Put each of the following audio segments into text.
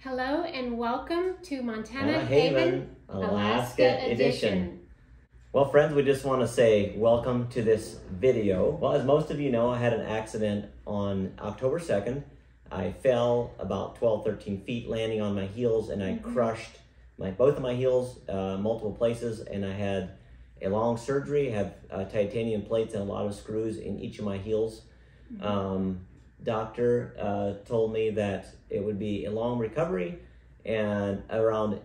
Hello and welcome to Montana Haven, Alaska Edition. Well, friends, we just want to say welcome to this video. Well, as most of you know, I had an accident on October 2nd. I fell about 12, 13 feet landing on my heels, and I crushed both of my heels multiple places, and I had a long surgery. I have titanium plates and a lot of screws in each of my heels. Doctor told me that it would be a long recovery, and around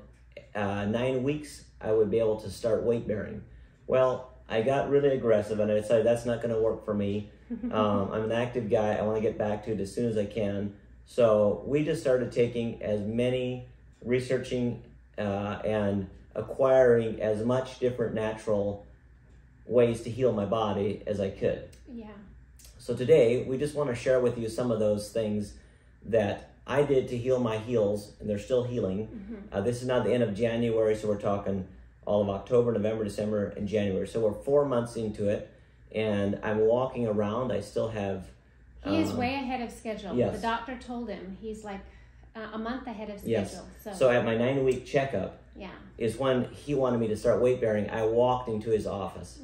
9 weeks I would be able to start weight bearing. Well, I got really aggressive and I decided that's not going to work for me. I'm an active guy. I want to get back to it as soon as I can. So we just started taking as many, researching and acquiring as much different natural ways to heal my body as I could. Yeah. So today, we just want to share with you some of those things that I did to heal my heels, and they're still healing. This is now the end of January, so we're talking all of October, November, December, and January. So we're 4 months into it, and I'm walking around. I still have... He is way ahead of schedule. Yes. The doctor told him he's like a month ahead of schedule. Yes. So at my 9-week checkup is when he wanted me to start weight bearing. I walked into his office.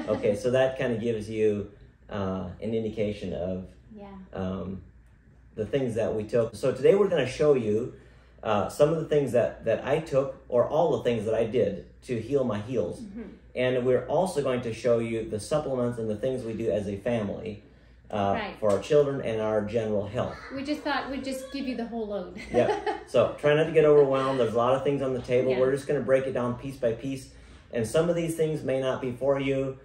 Okay, so that kind of gives you an indication of the things that we took. So today we're going to show you some of the things that I took, or all the things that I did to heal my heels. And we're also going to show you the supplements and the things we do as a family for our children and our general health. We just thought we'd just give you the whole load. So try not to get overwhelmed. There's a lot of things on the table. We're just going to break it down piece by piece. And some of these things may not be for you.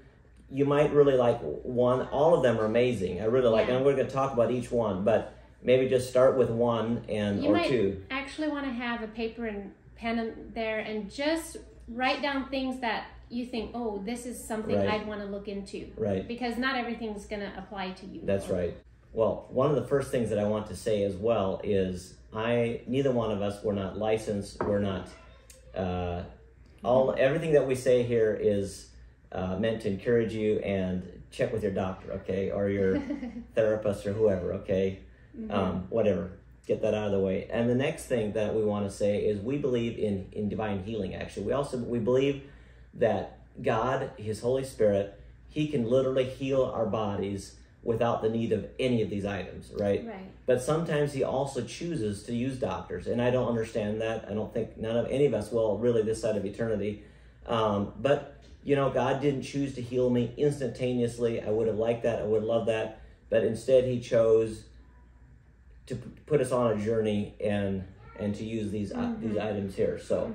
You might really like one. All of them are amazing. I really like them. We're going to talk about each one, but maybe just start with one or two. You might actually want to have a paper and pen there and just write down things that you think, oh, this is something I'd want to look into. Because not everything's going to apply to you. That's right. Well, one of the first things that I want to say as well is neither one of us, we're not licensed. We're not, everything that we say here is meant to encourage you, and check with your doctor, okay, or your therapist or whoever, okay, whatever. Get that out of the way. And the next thing that we want to say is we believe in divine healing. Actually, we believe that God, His Holy Spirit, He can literally heal our bodies without the need of any of these items, right? But sometimes He also chooses to use doctors, and I don't understand that. I don't think any of us will really this side of eternity. But you know, God didn't choose to heal me instantaneously. I would have liked that. I would have loved that. But instead, He chose to put us on a journey and to use these items here. So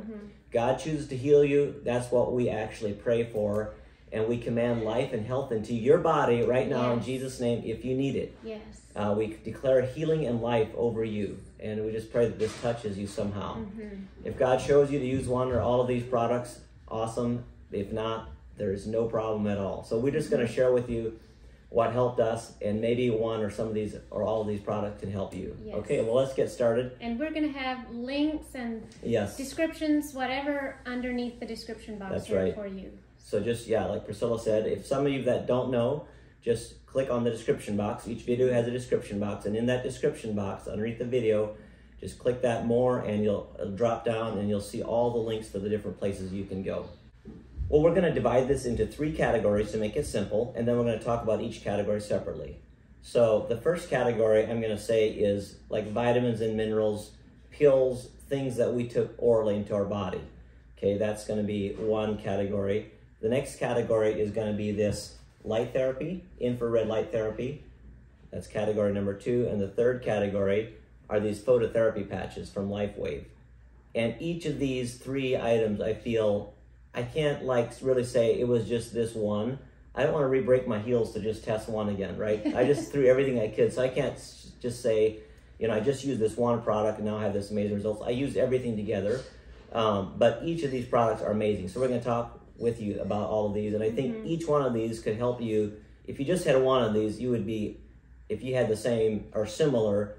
God chooses to heal you. That's what we actually pray for. And we command life and health into your body right now in Jesus' name if you need it. We declare healing and life over you. And we just pray that this touches you somehow. If God shows you to use one or all of these products, awesome. If not, there is no problem at all. So we're just going to share with you what helped us, and maybe one or some of these or all of these products can help you. Okay, well, let's get started. And we're going to have links and descriptions, whatever, underneath the description box for you. So just, like Priscilla said, if some of you that don't know, just click on the description box. Each video has a description box, and in that description box, underneath the video, just click that more, and it'll drop down, and you'll see all the links to the different places you can go. Well, we're going to divide this into 3 categories to make it simple, and then we're going to talk about each category separately. So the first category I'm going to say is like vitamins and minerals, pills, things that we took orally into our body. Okay, that's going to be one category. The next category is going to be this light therapy, infrared light therapy. That's category number 2. And the third category are these phototherapy patches from LifeWave. And each of these 3 items, I feel, I can't really say it was just this one. I don't want to re-break my heels to just test one again, right? I just threw everything I could. So I can't just say, I just used this one product and now I have this amazing results. I used everything together. But each of these products are amazing. So we're going to talk with you about all of these. And I think each one of these could help you. If you just had one of these, you would be, if you had the same or similar,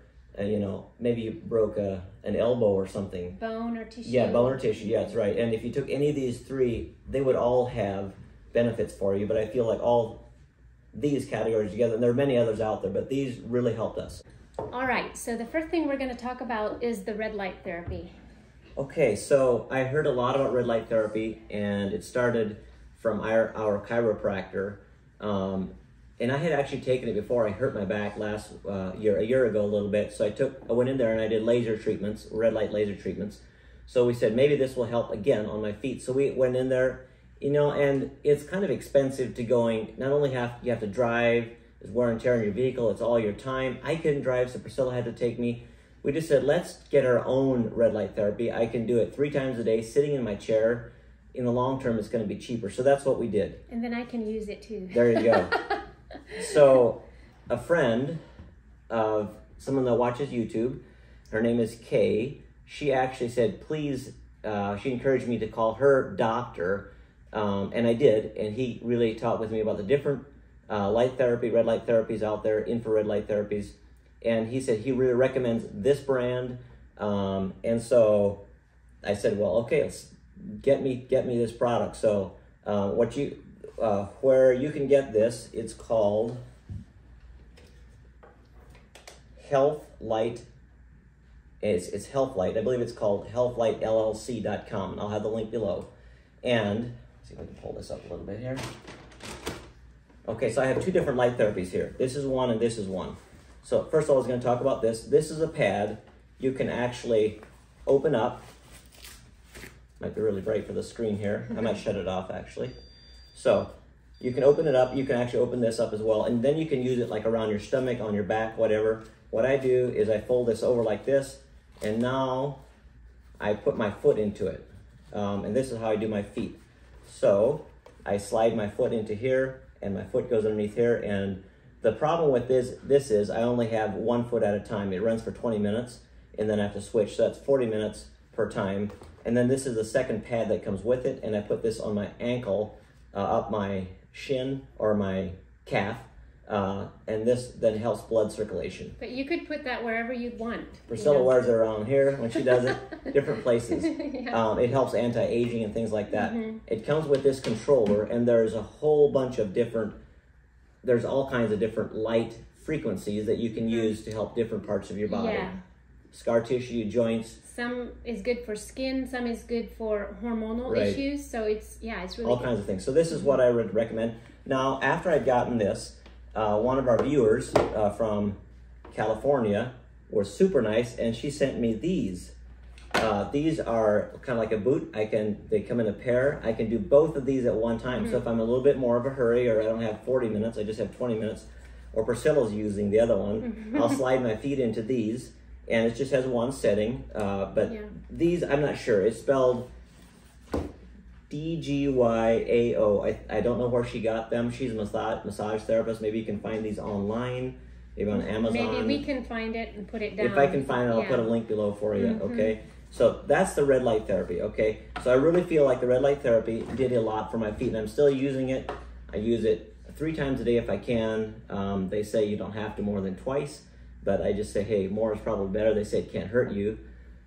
maybe you broke an elbow or something. Bone or tissue. Yeah, bone or tissue. Yeah, that's right. And if you took any of these 3, they would all have benefits for you. But I feel like all these categories together, and there are many others out there, but these really helped us. All right, so the first thing we're going to talk about is the red light therapy. Okay, so I heard a lot about red light therapy, and it started from our chiropractor. And I had actually taken it before I hurt my back a year ago a little bit. So I went in there and I did laser treatments, red light laser treatments. So we said, maybe this will help again on my feet. So we went in there, you know, and it's kind of expensive to going, not only you have to drive, there's wear and tear on your vehicle, it's all your time. I couldn't drive, so Priscilla had to take me. We just said, let's get our own red light therapy. I can do it 3 times a day, sitting in my chair. In the long term, it's going to be cheaper. So that's what we did. And then I can use it too. There you go. So a friend of someone that watches YouTube, her name is Kay, she actually said, please, she encouraged me to call her doctor, and I did, and he really talked with me about the different light therapy, red light therapies out there, infrared light therapies, and he said he really recommends this brand, and so I said, well, okay, let's get me this product. So where you can get this, it's called Health Light. It's Health Light. I believe it's called healthlightllc.com, and I'll have the link below. And let's see if I can pull this up a little bit here. Okay, so I have 2 different light therapies here. This is one and this is one. So first of all, I was going to talk about this. This is a pad you can actually open up. Might be really bright for the screen here. I might shut it off actually. So you can open it up. You can actually open this up as well. And then you can use it like around your stomach, on your back, whatever. What I do is I fold this over like this. And now I put my foot into it. And this is how I do my feet. So I slide my foot into here and my foot goes underneath here. And the problem with this is I only have 1 foot at a time. It runs for 20 minutes and then I have to switch. So that's 40 minutes per time. And then this is the second pad that comes with it, and I put this on my ankle, up my shin or my calf, and this then helps blood circulation. But you could put that wherever you'd want. Priscilla wears it around here when she does it, different places. Yeah. It helps anti-aging and things like that. Mm-hmm. It comes with this controller, and there's a whole bunch of there's all kinds of different light frequencies that you can use to help different parts of your body. Yeah. Scar tissue, joints. Some is good for skin, some is good for hormonal issues. So it's really all kinds of things. So this is what I would recommend. Now, after I'd gotten this, one of our viewers from California was super nice, and she sent me these. These are kind of like a boot. They come in a pair. I can do both of these at one time. Mm-hmm. So if I'm a little bit more of a hurry, or I don't have 40 minutes, I just have 20 minutes, or Priscilla's using the other one, I'll slide my feet into these. And it just has one setting, but these, I'm not sure. It's spelled DGYAO. I don't know where she got them. She's a massage therapist. Maybe you can find these online, maybe on Amazon. Maybe we can find it and put it down. If I can find it, I'll put a link below for you, okay? So that's the red light therapy, okay? So I really feel like the red light therapy did a lot for my feet, and I'm still using it. I use it 3 times a day if I can. They say you don't have to more than twice. But I just say, hey, more is probably better. They say it can't hurt you.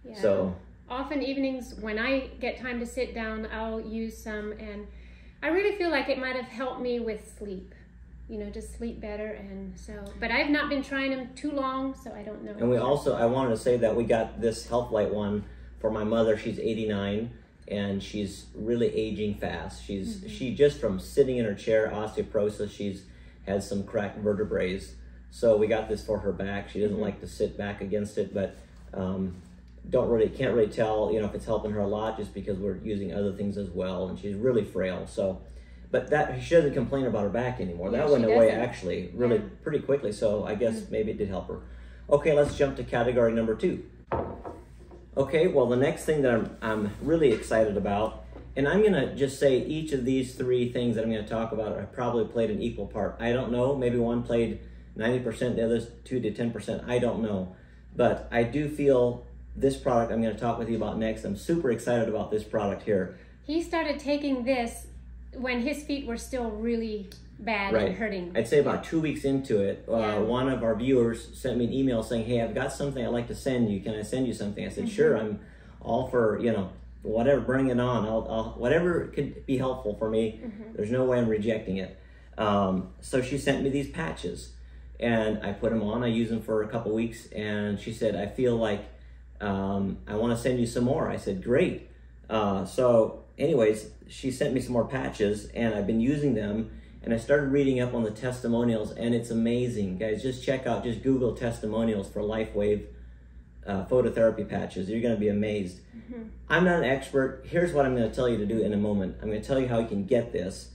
Yeah. So often evenings when I get time to sit down, I'll use some, and I really feel like it might have helped me with sleep. Just sleep better, and so. But I've not been trying them too long, so I don't know. And I wanted to say that we got this Health Light one for my mother. She's 89, and she's really aging fast. She just from sitting in her chair, osteoporosis. She's had some cracked vertebrae. So we got this for her back. She doesn't like to sit back against it, but can't really tell, if it's helping her a lot, just because we're using other things as well, and she's really frail. So, but she doesn't complain about her back anymore. That went away actually really pretty quickly. So I guess maybe it did help her. Okay, let's jump to category number 2. Okay, well the next thing that I'm really excited about, and I'm gonna just say each of these 3 things that I'm gonna talk about are probably played an equal part. I don't know. Maybe one played 90%, the others 2 to 10%, I don't know. But I do feel this product I'm going to talk with you about next. I'm super excited about this product here. He started taking this when his feet were still really bad and hurting. I'd say about 2 weeks into it, one of our viewers sent me an email saying, hey, I've got something I'd like to send you. Can I send you something? I said, sure, I'm all for, whatever, bring it on. I'll whatever could be helpful for me. There's no way I'm rejecting it. So she sent me these patches. And I put them on. I used them for a couple weeks, and she said, I feel like I want to send you some more. I said, great. So anyways, she sent me some more patches, and I've been using them, and I started reading up on the testimonials, and it's amazing. Guys, just Google testimonials for LifeWave phototherapy patches. You're going to be amazed. Mm-hmm. I'm not an expert. Here's what I'm going to tell you to do in a moment. I'm going to tell you how you can get this.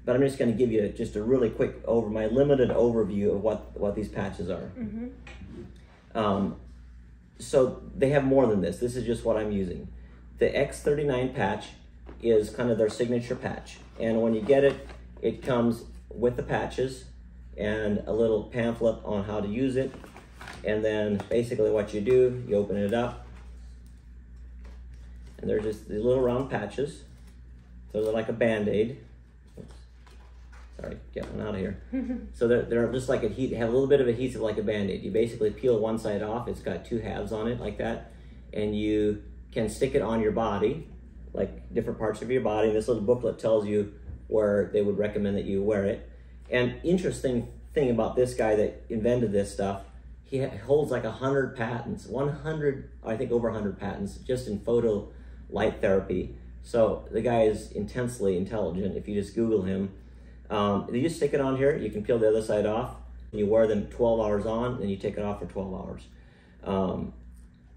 But I'm just going to give you just a really quick my limited overview of what these patches are. Mm-hmm. So they have more than this. This is just what I'm using. The X39 patch is kind of their signature patch. And when you get it, it comes with the patches and a little pamphlet on how to use it. And then basically what you do, you open it up, and they're just these little round patches. So they're like a Band-Aid. Sorry, get one out of here. So they're just like have a little bit of adhesive like a Band-Aid. You basically peel one side off. It's got two halves on it like that. And you can stick it on your body, like different parts of your body. This little booklet tells you where they would recommend that you wear it. And interesting thing about this guy that invented this stuff, he holds like 100 patents, I think over 100 patents just in photo light therapy. So the guy is intensely intelligent. If you just Google him, you just stick it on here. You can peel the other side off. You wear them 12 hours on, and you take it off for 12 hours.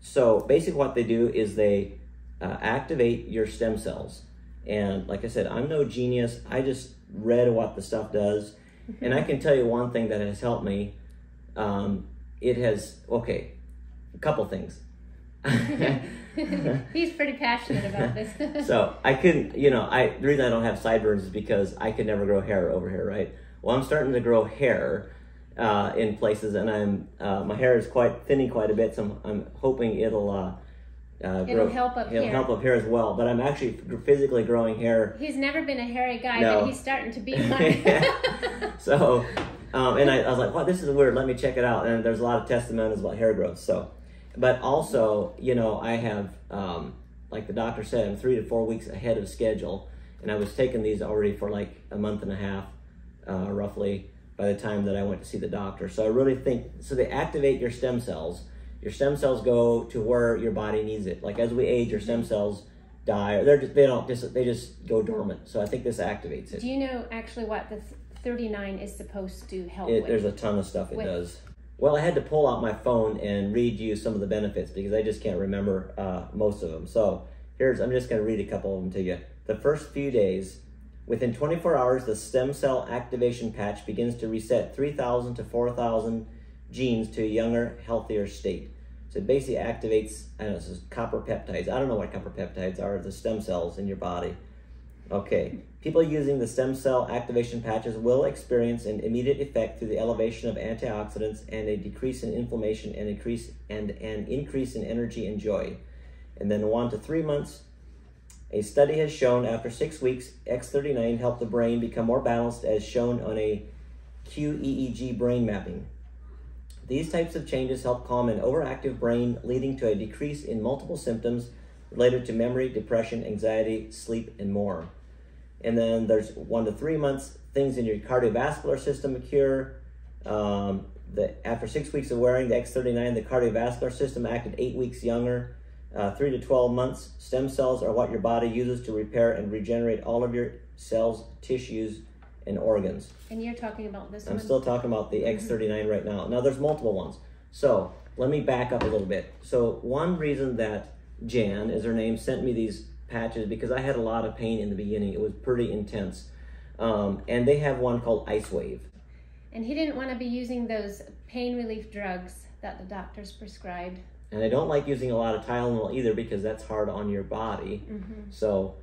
So basically what they do is they activate your stem cells. And like I said, I'm no genius. I just read what the stuff does. And I can tell you one thing that has helped me. It has, a couple things. He's pretty passionate about this. So I couldn't, the reason I don't have sideburns is because I could never grow hair over here, right? Well, I'm starting to grow hair in places, and my hair is thinning quite a bit, so I'm hoping it'll help up here. It'll help up here as well, but I'm actually physically growing hair. He's never been a hairy guy, but he's starting to be one. So, and I was like, wow, this is weird. Let me check it out. And there's a lot of testimonials about hair growth. So, but also, I have, like the doctor said, I'm 3 to 4 weeks ahead of schedule, and I was taking these already for like a month and a half, roughly, by the time that I went to see the doctor. So I really think, they activate your stem cells. Your stem cells go to where your body needs it. Like as we age, your stem cells die, or they just go dormant. So I think this activates it. Do you know actually what the 39 is supposed to help with? There's a ton of stuff it does. Well, I had to pull out my phone and read you some of the benefits because I just can't remember most of them. So I'm just going to read a couple of them to you. The first few days, within 24 hours, the stem cell activation patch begins to reset 3,000 to 4,000 genes to a younger, healthier state. So it basically activates, copper peptides. I don't know what copper peptides are, the stem cells in your body. Okay, people using the stem cell activation patches will experience an immediate effect through the elevation of antioxidants and a decrease in inflammation and an increase in energy and joy. And then 1 to 3 months, a study has shown after 6 weeks, X39 helped the brain become more balanced as shown on a QEEG brain mapping. These types of changes help calm an overactive brain, leading to a decrease in multiple symptoms related to memory, depression, anxiety, sleep, and more. And then there's 1 to 3 months, things in your cardiovascular system occur. After 6 weeks of wearing the X39, the cardiovascular system acted 8 weeks younger. 3 to 12 months, stem cells are what your body uses to repair and regenerate all of your cells, tissues, and organs. And you're talking about this one? I'm still talking about the X39 right now. Now, there's multiple ones. So let me back up a little bit. So one reason that Jan, is her name, sent me these patches because I had a lot of pain in the beginning. It was pretty intense. And they have one called IceWave. And he didn't want to be using those pain relief drugs that the doctors prescribed. And I don't like using a lot of Tylenol either because that's hard on your body. Mm-hmm. So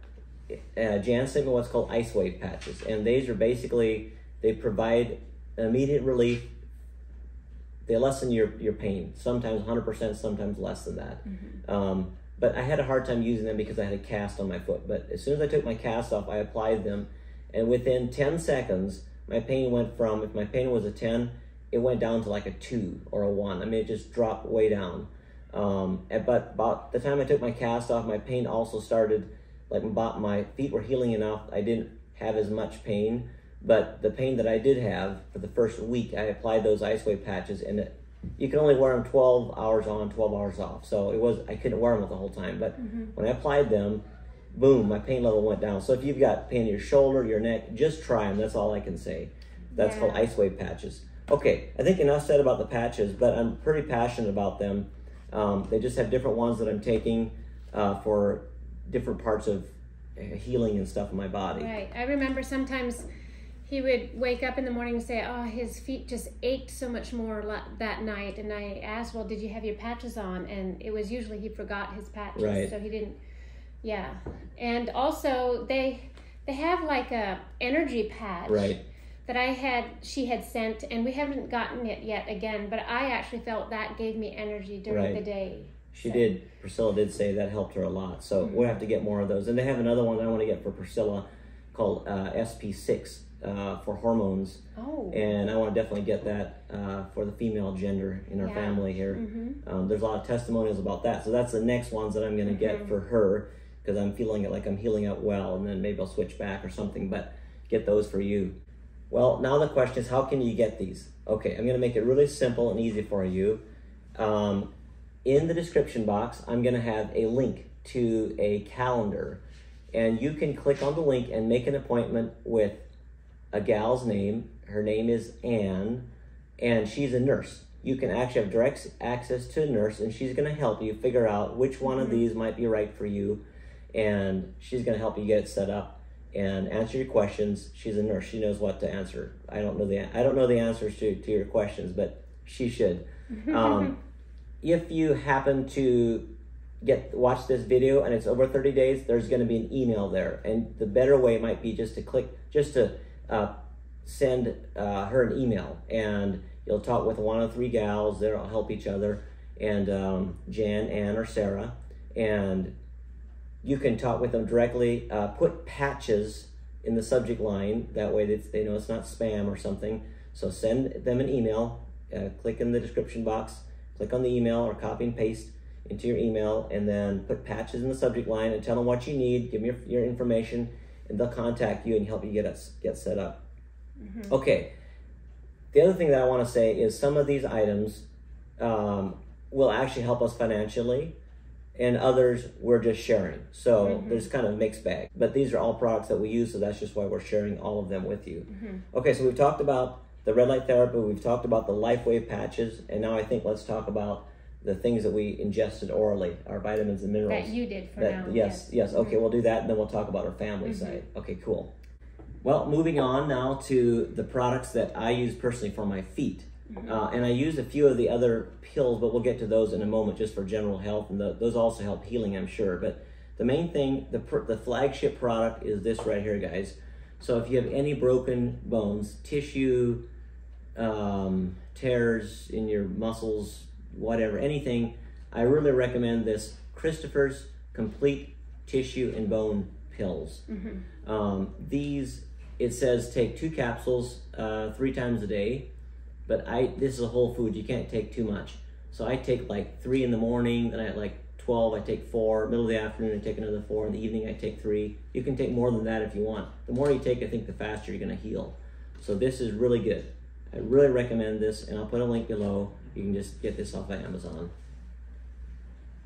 Jan sent me what's called IceWave patches. And these are basically, they provide immediate relief. They lessen your pain, sometimes 100%, sometimes less than that. Mm-hmm. But I had a hard time using them because I had a cast on my foot. But as soon as I took my cast off, I applied them. And within 10 seconds, my pain went from, if my pain was a 10, it went down to like a 2 or a 1. I mean, it just dropped way down. But about the time I took my cast off, my pain also started, like my feet were healing enough. I didn't have as much pain, But the pain that I did have for the first week, I applied those Ice Wave patches, and you can only wear them 12 hours on, 12 hours off. So I couldn't wear them the whole time. But when I applied them, boom, my pain level went down. So if you've got pain in your shoulder, your neck, just try them. That's all I can say. That's called Ice Wave patches. Okay, I think enough said about the patches, but I'm pretty passionate about them. They just have different ones that I'm taking for different parts of healing and stuff in my body. Right. I remember sometimes he would wake up in the morning and say, oh, his feet just ached so much more that night. And I asked, well, did you have your patches on? And it was usually he forgot his patches. Right. So he didn't, And also they have like a energy patch. Right. That she had sent, and we haven't gotten it yet again, but I actually felt that gave me energy during the day. She did. Priscilla did say that helped her a lot. So we'll have to get more of those. And they have another one that I want to get for Priscilla called SP6 for hormones. Oh. And I want to definitely get that for the female gender in our family here. There's a lot of testimonials about that. So that's the next ones that I'm going to get for her, because I'm feeling it like I'm healing up well, and then maybe I'll switch back or something, but get those for you. Well, now the question is, how can you get these? Okay, I'm going to make it really simple and easy for you. In the description box, I'm going to have a link to a calendar, and you can click on the link and make an appointment with a gal's name. Her name is Anne, and she's a nurse. You can actually have direct access to a nurse, and she's going to help you figure out which one of these might be right for you, and she's going to help you get it set up and answer your questions. She's a nurse. She knows what to answer. I don't know the answers to your questions, but she should. If you happen to watch this video and it's over 30 days, there's going to be an email there. And the better way might be just to send her an email, and you'll talk with one of the three gals. They'll help each other, and Jan, Ann, or Sarah, and you can talk with them directly. Put patches in the subject line. That way they know it's not spam or something. So send them an email. Click in the description box. Click on the email or copy and paste into your email, and then put patches in the subject line and tell them what you need. Give them your information, and they'll contact you and help you get set up. Okay. The other thing that I want to say is some of these items will actually help us financially, and others we're just sharing. So there's kind of a mixed bag. But these are all products that we use, so that's just why we're sharing all of them with you. Okay, so we've talked about the red light therapy, we've talked about the LifeWave patches, and now I think let's talk about the things that we ingested orally, our vitamins and minerals. That you did for now. Yes. Okay, we'll do that, and then we'll talk about our family side. Okay, cool. Well, moving on now to the products that I use personally for my feet. And I use a few of the other pills, but we'll get to those in a moment just for general health, and those also help healing, I'm sure. But the main thing, the flagship product is this right here, guys. So if you have any broken bones, tissue, tears in your muscles, whatever, anything, I really recommend this Christopher's Complete Tissue and Bone Pills. These, it says take 2 capsules 3 times a day, but this is a whole food. You can't take too much. So I take like 3 in the morning, then at like 12 I take 4, middle of the afternoon I take another 4, in the evening I take 3. You can take more than that if you want. The more you take, I think the faster you're going to heal. So this is really good. I really recommend this, and I'll put a link below. You can just get this off of Amazon.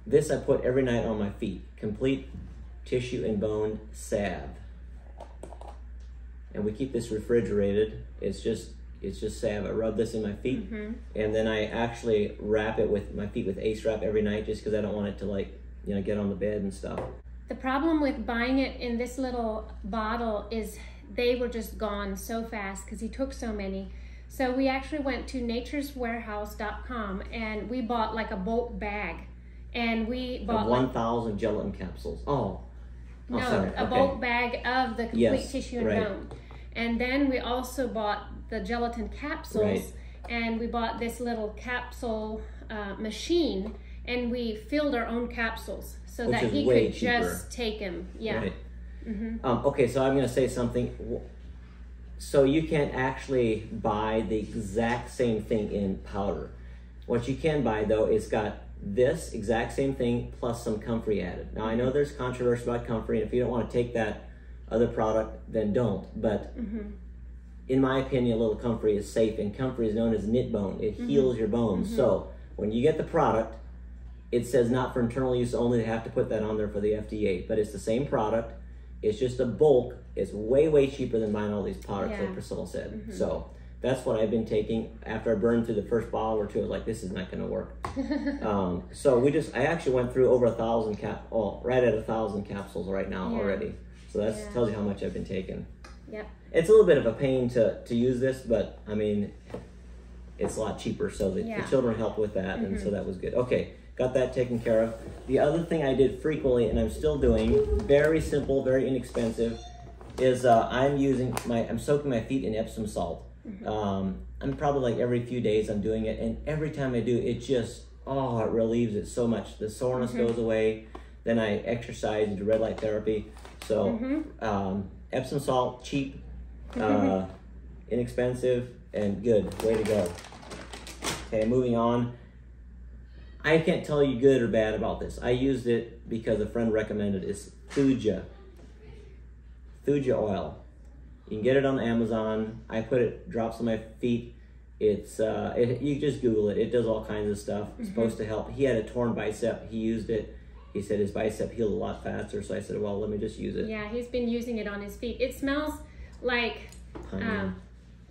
This I put every night on my feet. Complete Tissue and Bone Salve. And we keep this refrigerated. It's just salve. I rub this in my feet, and then I actually wrap it with my feet with Ace Wrap every night, just because I don't want it to get on the bed and stuff. The problem with buying it in this little bottle is they were just gone so fast because he took so many. So we actually went to natureswarehouse.com and we bought like a bulk bag, and we bought 1,000 gelatin capsules. Sorry. A bulk bag of the Complete Tissue and Bone. And then we also bought the gelatin capsules, and we bought this little capsule machine, and we filled our own capsules so that he could just take them. Okay, so I'm going to say something. So you can't actually buy the exact same thing in powder. What you can buy, though, is got this exact same thing plus some comfrey added. Now I know there's controversy about comfrey, and if you don't want to take that other product, then don't. But in my opinion, a little comfrey is safe, and comfrey is known as knit bone. It heals your bones. So when you get the product, it says not for internal use only. They have to put that on there for the FDA, but it's the same product. It's just a bulk. It's way, way cheaper than buying all these products, like Priscilla said. So that's what I've been taking. After I burned through the first bottle or two, I was like, this is not going to work. So I actually went through over 1,000 right at 1,000 capsules right now already. So that tells you how much I've been taking. Yep. It's a little bit of a pain to use this, but I mean, it's a lot cheaper. So the children helped with that, and so that was good. Okay, got that taken care of. The other thing I did frequently, and I'm still doing, very simple, very inexpensive, is I'm soaking my feet in Epsom salt. I'm probably like every few days I'm doing it, and every time I do, it just, it relieves it so much. The soreness goes away. Then I exercise and do red light therapy. So Epsom salt, cheap, inexpensive, and good. Way to go. Okay, moving on. I can't tell you good or bad about this. I used it because a friend recommended it. It's Thuja oil. You can get it on Amazon. I put it, drops on my feet. It's you just Google it. It does all kinds of stuff. It's supposed to help. He had a torn bicep. He used it. He said his bicep healed a lot faster. So I said, well, let me just use it. Yeah, he's been using it on his feet. It smells like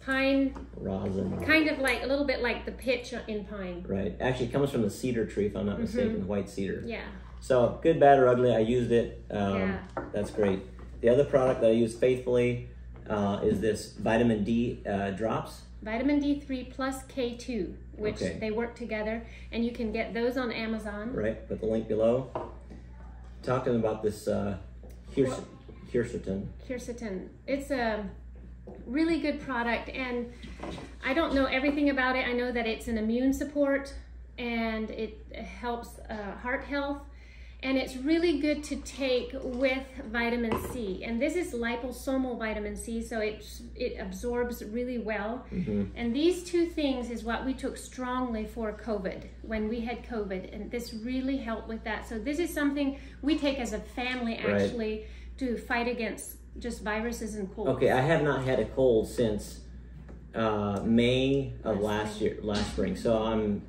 pine rosin. Kind of like a little bit like the pitch in pine. Right. Actually, it comes from the cedar tree, if I'm not mistaken, the white cedar. Yeah. So good, bad, or ugly. I used it. That's great. The other product that I use faithfully is this vitamin D drops. Vitamin D3 plus K2, which they work together, and you can get those on Amazon. Right, put the link below. Talk to them about this quercetin. Quercetin. It's a really good product, and I don't know everything about it. I know that it's an immune support, and it helps heart health. And it's really good to take with vitamin C. And this is liposomal vitamin C, so it absorbs really well. And these two things is what we took strongly for COVID, when we had COVID. And this really helped with that. So this is something we take as a family, actually, to fight against just viruses and colds. Okay, I have not had a cold since May of last spring. So I'm,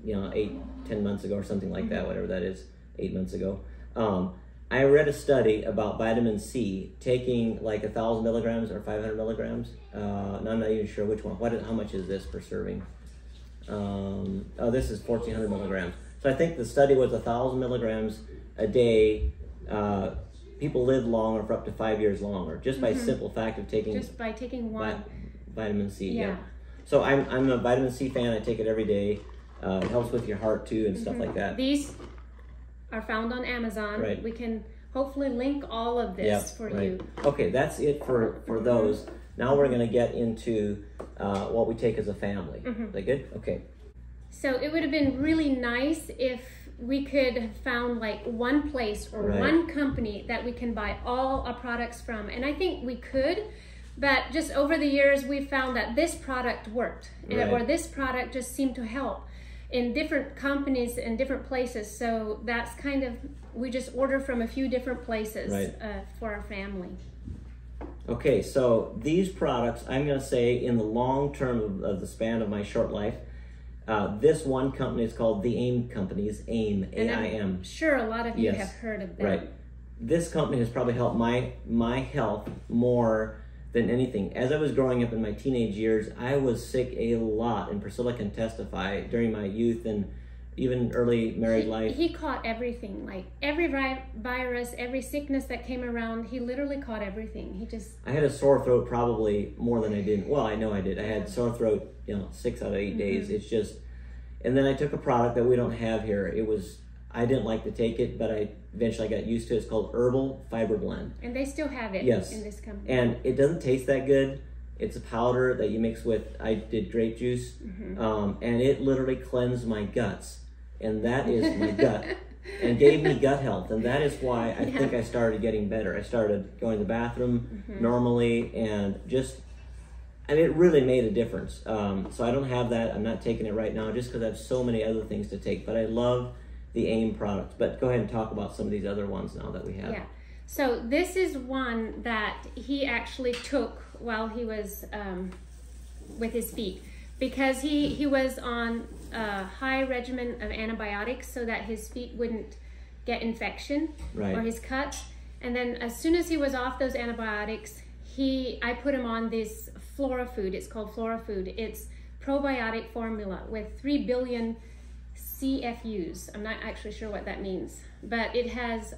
8-10 months ago or something like that, whatever that is. 8 months ago. I read a study about vitamin C, taking like 1,000 milligrams or 500 milligrams. I'm not even sure which one. How much is this per serving? This is 1,400 milligrams. So I think the study was 1,000 milligrams a day. People live longer for up to 5 years longer, just by simple fact of taking. Just by taking one. Vitamin C. Yeah. So I'm a vitamin C fan. I take it every day. It helps with your heart too and stuff like that. These are found on Amazon. We can hopefully link all of this for you. Okay, that's it for those. Now we're going to get into what we take as a family. Is that good? Okay. So it would have been really nice if we could have found like one place or one company that we can buy all our products from. And I think we could, but just over the years we found that this product worked, or this product just seemed to help in different companies and different places. So that's kind of, we just order from a few different places for our family. Okay, so these products, I'm going to say in the long term of the span of my short life, this one company is called the AIM Companies, AIM, A-I-M. I'm sure a lot of you have heard of them. Right. This company has probably helped my health more than anything. As I was growing up in my teenage years, I was sick a lot, and Priscilla can testify, during my youth and even early married life. He caught everything, like every virus, every sickness that came around, he literally caught everything. I had a sore throat probably more than I did. Well, I know I did. I had sore throat, 6 out of 8 days. It's just, and then I took a product that we don't have here. I didn't like to take it, but I eventually got used to it. It's called Herbal Fiber Blend. And they still have it in this company. And it doesn't taste that good. It's a powder that you mix with, I did grape juice, and it literally cleansed my guts. And that is my gut. And gave me gut health. And that is why I think I started getting better. I started going to the bathroom normally, and it really made a difference. So I don't have that. I'm not taking it right now just because I have so many other things to take. But I love the AIM products. But go ahead and talk about some of these other ones now that we have. Yeah. So this is one that he actually took while he was with his feet, because he was on a high regimen of antibiotics so that his feet wouldn't get infection or his cuts. And then as soon as he was off those antibiotics, I put him on this Flora Food. It's called Flora Food. It's probiotic formula with 3 billion CFUs. I'm not actually sure what that means, but it has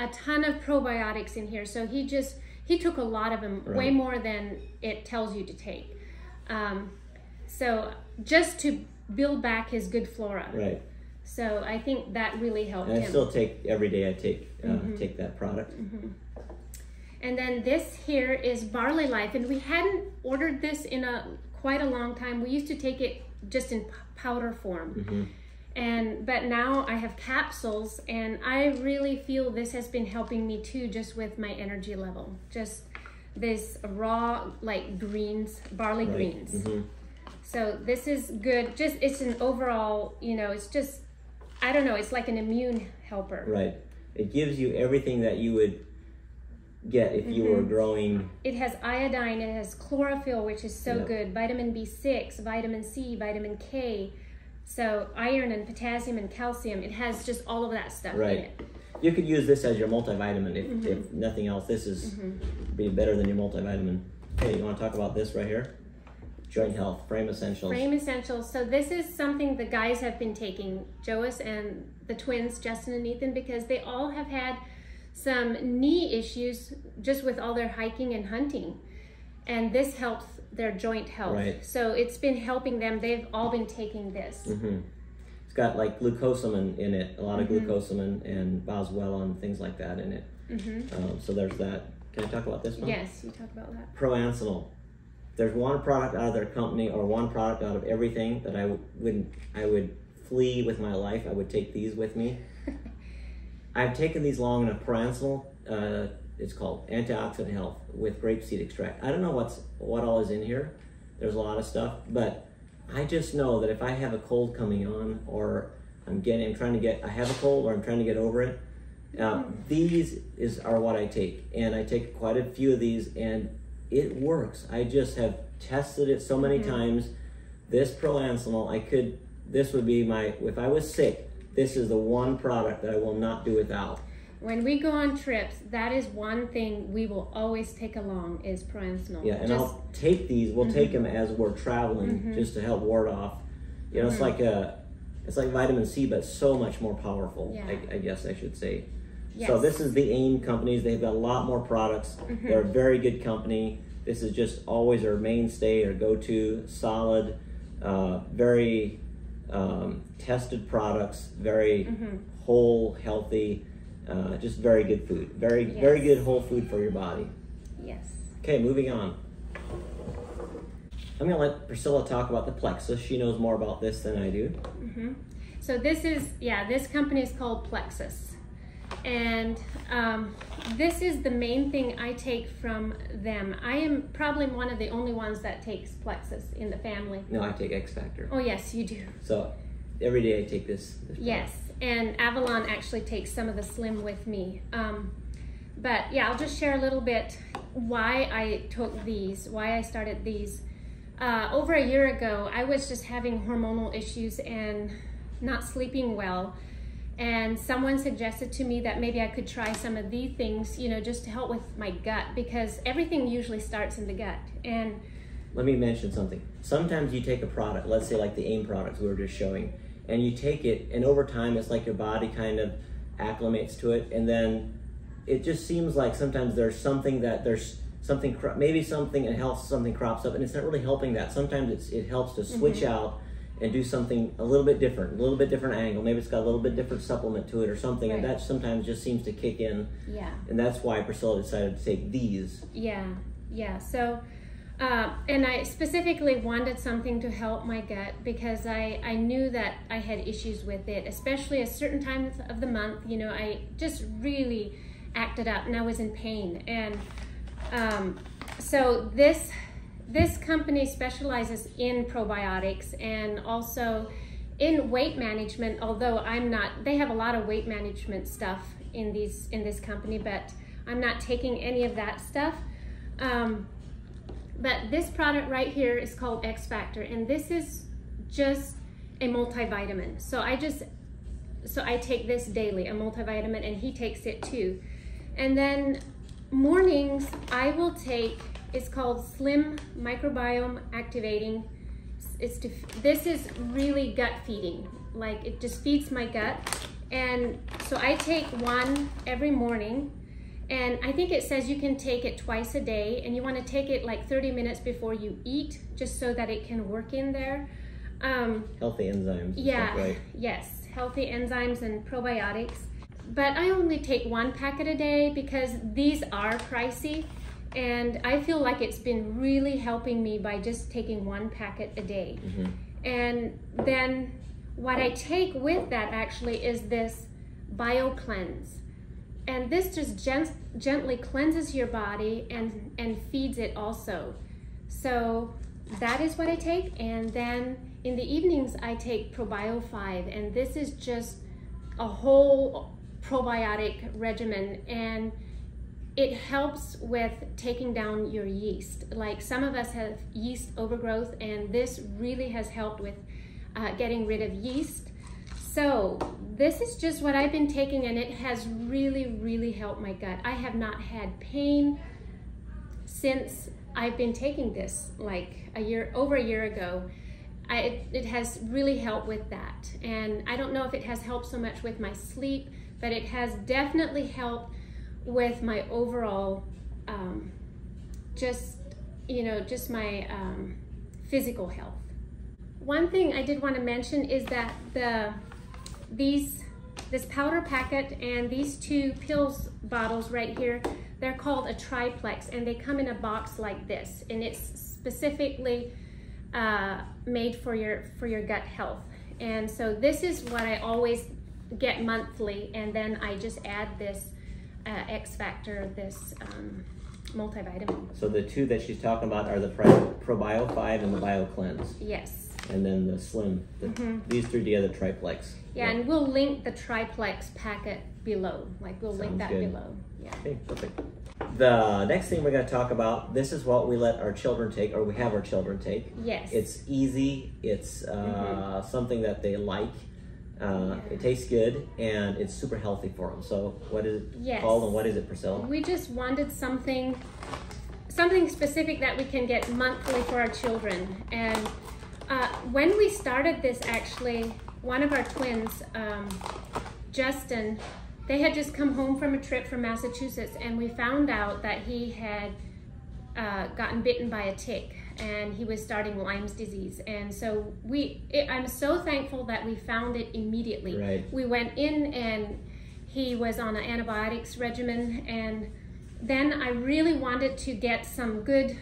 a ton of probiotics in here. So he took a lot of them, way more than it tells you to take. So just to build back his good flora. Right. So I think that really helped him. I still take, every day I take that product. And then this here is Barley Life, and we hadn't ordered this in quite a long time. We used to take it just in powder form. But now I have capsules, and I really feel this has been helping me too, just with my energy level. Just this raw, like greens, barley greens. So this is good. Just, it's an overall, you know, it's just, I don't know, it's like an immune helper. Right. It gives you everything that you would get if you were growing. It has iodine, it has chlorophyll, which is so good, vitamin B6, vitamin C, vitamin K, so iron and potassium and calcium. It has just all of that stuff in it. You could use this as your multivitamin if nothing else. This is be better than your multivitamin. Okay, you want to talk about this right here? Joint Health, Frame Essentials. Frame Essentials. So this is something the guys have been taking, Joas and the twins, Justin and Ethan, because they all have had some knee issues just with all their hiking and hunting. And this helps their joint health. So it's been helping them. They've all been taking this. It's got like glucosamine in it, a lot of glucosamine and boswellia and things like that in it. So there's that. Can I talk about this one? Yes, you talk about that. Proancinol. There's one product out of their company, or one product out of everything, that I would flee with my life. I would take these with me. I've taken these long enough. Proancinol, it's called Antioxidant Health with grapeseed extract. I don't know what all is in here. There's a lot of stuff, but I just know that if I have a cold coming on, or I have a cold, or I'm trying to get over it, these are what I take, and I take quite a few of these, and it works. I just have tested it so many times. This Proancinol, this would be if I was sick, this is the one product that I will not do without. When we go on trips, that is one thing we will always take along, is Proancinol. Yeah, and I'll take these, we'll take them as we're traveling, just to help ward off. You know, it's like vitamin C, but so much more powerful, I guess I should say. So this is the AIM companies. They've got a lot more products. They're a very good company. This is just always our mainstay, or go-to, solid, very tested products, very whole, healthy, just very good food. Very good whole food for your body. Yes. Okay, moving on. I'm going to let Priscilla talk about the Plexus. She knows more about this than I do. So this company is called Plexus. And this is the main thing I take from them. I am probably one of the only ones that takes Plexus in the family. No, I take X Factor. Oh yes, you do. So every day I take this yes, and Avalon actually takes some of the Slim with me. But yeah, I'll just share a little bit why I took these, why I started these. Over a year ago, I was just having hormonal issues and not sleeping well. And someone suggested to me that maybe I could try some of these things, you know, just to help with my gut, because everything usually starts in the gut. And let me mention something. Sometimes you take a product, let's say like the AIM products we were just showing, and you take it, and over time it's like your body kind of acclimates to it, and then it just seems like sometimes there's something maybe something and health, something crops up, and it's not really helping that. Sometimes it helps to switch out and do something a little bit different angle. Maybe it's got a little bit different supplement to it or something, and that sometimes just seems to kick in. Yeah. And that's why Priscilla decided to take these. Yeah. So, and I specifically wanted something to help my gut, because I knew that I had issues with it, especially at certain times of the month. You know, I just really acted up and I was in pain. And so this company specializes in probiotics and also in weight management, although I'm not. They have a lot of weight management stuff in this company, but I'm not taking any of that stuff. But this product right here is called X Factor, and this is just a multivitamin. So I take this daily, a multivitamin, and he takes it too. And then mornings I will take, it's called Slim Microbiome Activating. This is really gut feeding, like it just feeds my gut. And so I take one every morning, and I think it says you can take it twice a day, and you want to take it like 30 minutes before you eat, just so that it can work in there. Healthy enzymes. Yeah, right? Yes, healthy enzymes and probiotics. But I only take one packet a day because these are pricey, and I feel like it's been really helping me by just taking one packet a day. And then what I take with that actually is this BioCleanse. And this just gently cleanses your body and feeds it also. So that is what I take. And then in the evenings, I take ProBio 5. And this is just a whole probiotic regimen. And it helps with taking down your yeast. Like some of us have yeast overgrowth, and this really has helped with getting rid of yeast. So this is just what I've been taking, and it has really, really helped my gut. I have not had pain since I've been taking this, like over a year ago. It has really helped with that. And I don't know if it has helped so much with my sleep, but it has definitely helped with my overall, just my physical health. One thing I did want to mention is that this powder packet and these two pills bottles right here, they're called a triplex, and they come in a box like this, and it's specifically made for your gut health. And so this is what I always get monthly, and then I just add this X Factor, this multivitamin. So the two that she's talking about are the ProBio 5 and the BioCleanse. Yes. And then the Slim. These three together, triplex. Yeah, and we'll link the triplex packet below. Like we'll link that below. Yeah. Okay, perfect. The next thing we're going to talk about, this is what we let our children take, or we have our children take. Yes. It's easy. It's something that they like. It tastes good, and it's super healthy for them. So what is it called, and what is it, Priscilla? We just wanted something specific that we can get monthly for our children. And when we started this, actually, one of our twins, Justin, they had just come home from a trip from Massachusetts, and we found out that he had gotten bitten by a tick, and he was starting Lyme's disease. And so I'm so thankful that we found it immediately. Right. We went in, and he was on an antibiotics regimen, and then I really wanted to get some good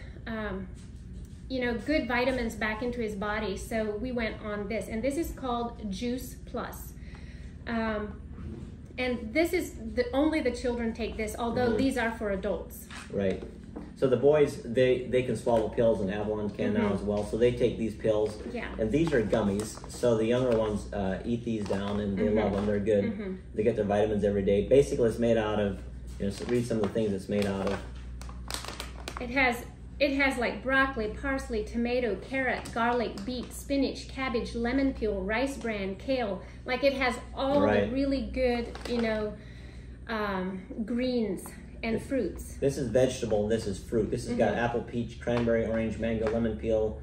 good vitamins back into his body. So we went on this, and this is called Juice Plus. And this is only the children take this, although these are for adults. Right. So the boys, they can swallow pills, and Avalon can now as well. So they take these pills. Yeah. And these are gummies. So the younger ones eat these down, and they love them. They're good. They get their vitamins every day. Basically, it's made out of, read some of the things it's made out of. It has like broccoli, parsley, tomato, carrot, garlic, beet, spinach, cabbage, lemon peel, rice bran, kale. Like it has all the really good, greens and fruits. This is vegetable, and this is fruit. This has got apple, peach, cranberry, orange, mango, lemon peel,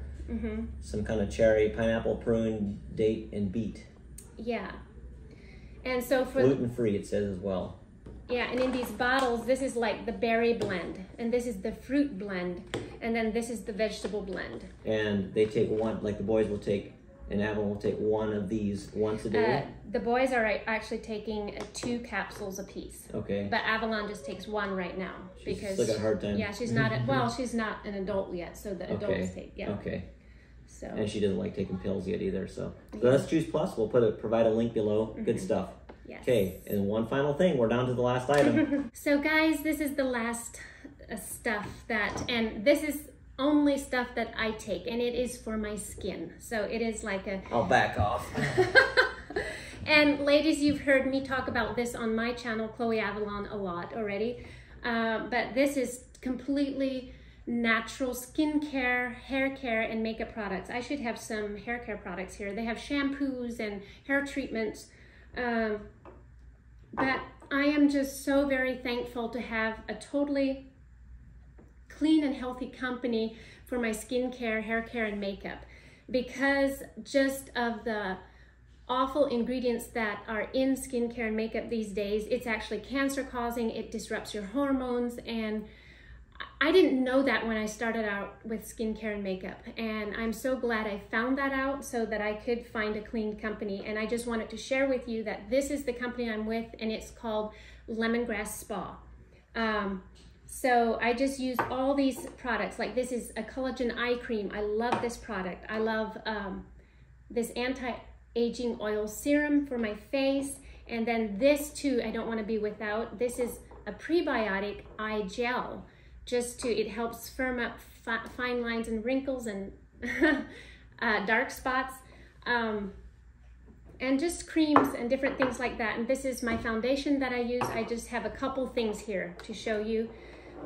some kind of cherry, pineapple, prune, date, and beet. Yeah. And so for gluten-free, it says as well. Yeah, and in these bottles, this is like the berry blend, and this is the fruit blend, and then this is the vegetable blend. And they take one, like the boys will take, and Avalon will take one of these once a day? The boys are actually taking 2 capsules apiece. Okay. But Avalon just takes 1 right now. She's still got a hard time. Yeah, she's not, she's not an adult yet, so the adults take, Okay. So. And she doesn't like taking pills yet either, so that's Juice Plus. We'll provide a link below. Good stuff. Yes. Okay, and one final thing. We're down to the last item. So guys, this is the last stuff and this is only stuff that I take, and it is for my skin. So it is like I'll back off. And ladies, you've heard me talk about this on my channel, Chloe Avalon, a lot already. But this is completely natural skincare, hair care, and makeup products. I should have some hair care products here. They have shampoos and hair treatments. But I am just so very thankful to have a totally clean and healthy company for my skincare, hair care, and makeup, because just of the awful ingredients that are in skincare and makeup these days. It's actually cancer causing, it disrupts your hormones, and I didn't know that when I started out with skincare and makeup, and I'm so glad I found that out so that I could find a clean company. And I just wanted to share with you that this is the company I'm with, and it's called Lemongrass Spa. So I just use all these products. Like this is a collagen eye cream. I love this product. I love this anti-aging oil serum for my face. And then this too, I don't want to be without. This is a prebiotic eye gel. It helps firm up fine lines and wrinkles and dark spots. And just creams and different things like that. And this is my foundation that I use. I just have a couple things here to show you.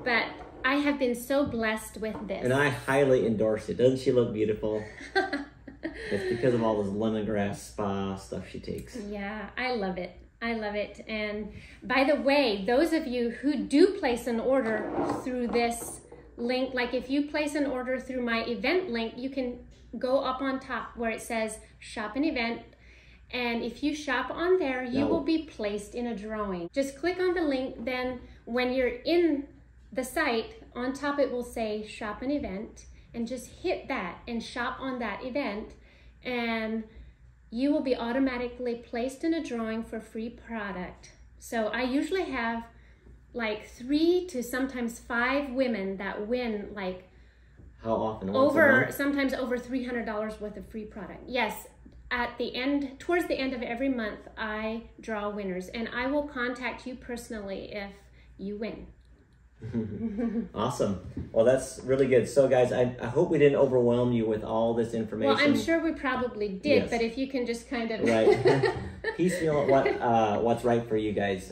But I have been so blessed with this. And I highly endorse it. Doesn't she look beautiful? It's because of all this lemongrass spa stuff she takes. Yeah, I love it. I love it. And by the way, those of you who do place an order through this link, like if you place an order through my event link, you can go up on top where it says shop an event. And if you shop on there, you will be placed in a drawing. Just click on the link. Then when you're in the site, on top it will say shop an event, and just hit that and shop on that event, and you will be automatically placed in a drawing for free product. So I usually have like 3 to sometimes 5 women that win, like how often? Sometimes over $300 worth of free product. Yes, at the end, towards the end of every month, I draw winners, and I will contact you personally if you win. Awesome. Well, that's really good. So guys, I hope we didn't overwhelm you with all this information. Well, I'm sure we probably did, yes. But if you can just kind of right piecemeal what's right for you guys.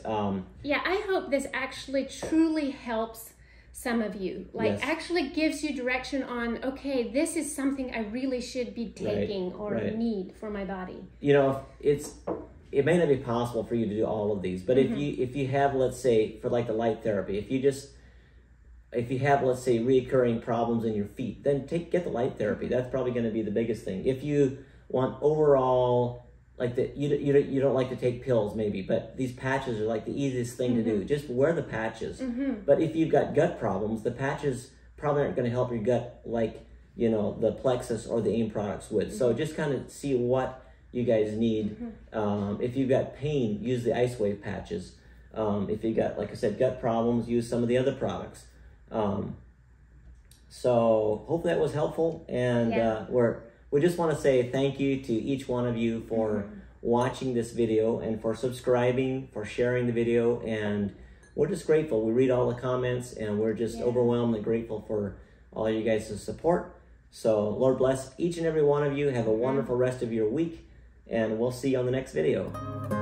Yeah, I hope this actually truly helps some of you, like actually gives you direction on, okay, this is something I really should be taking or need for my body. You know, it may not be possible for you to do all of these, but if you have, let's say, for like the light therapy, if you have, let's say, recurring problems in your feet, then get the light therapy. That's probably going to be the biggest thing. If you want overall, like you don't like to take pills maybe, but these patches are like the easiest thing to do. Just wear the patches. But if you've got gut problems, the patches probably aren't going to help your gut like, you know, the Plexus or the AIM products would. So just kind of see what you guys need. If you've got pain, use the Ice Wave patches. If you got, like I said, gut problems, use some of the other products. So hopefully that was helpful, and we just want to say thank you to each one of you for watching this video and for subscribing, for sharing the video, and we're just grateful. We read all the comments, and we're just overwhelmingly grateful for all you guys' support. So Lord bless each and every one of you. Have a wonderful rest of your week, and we'll see you on the next video.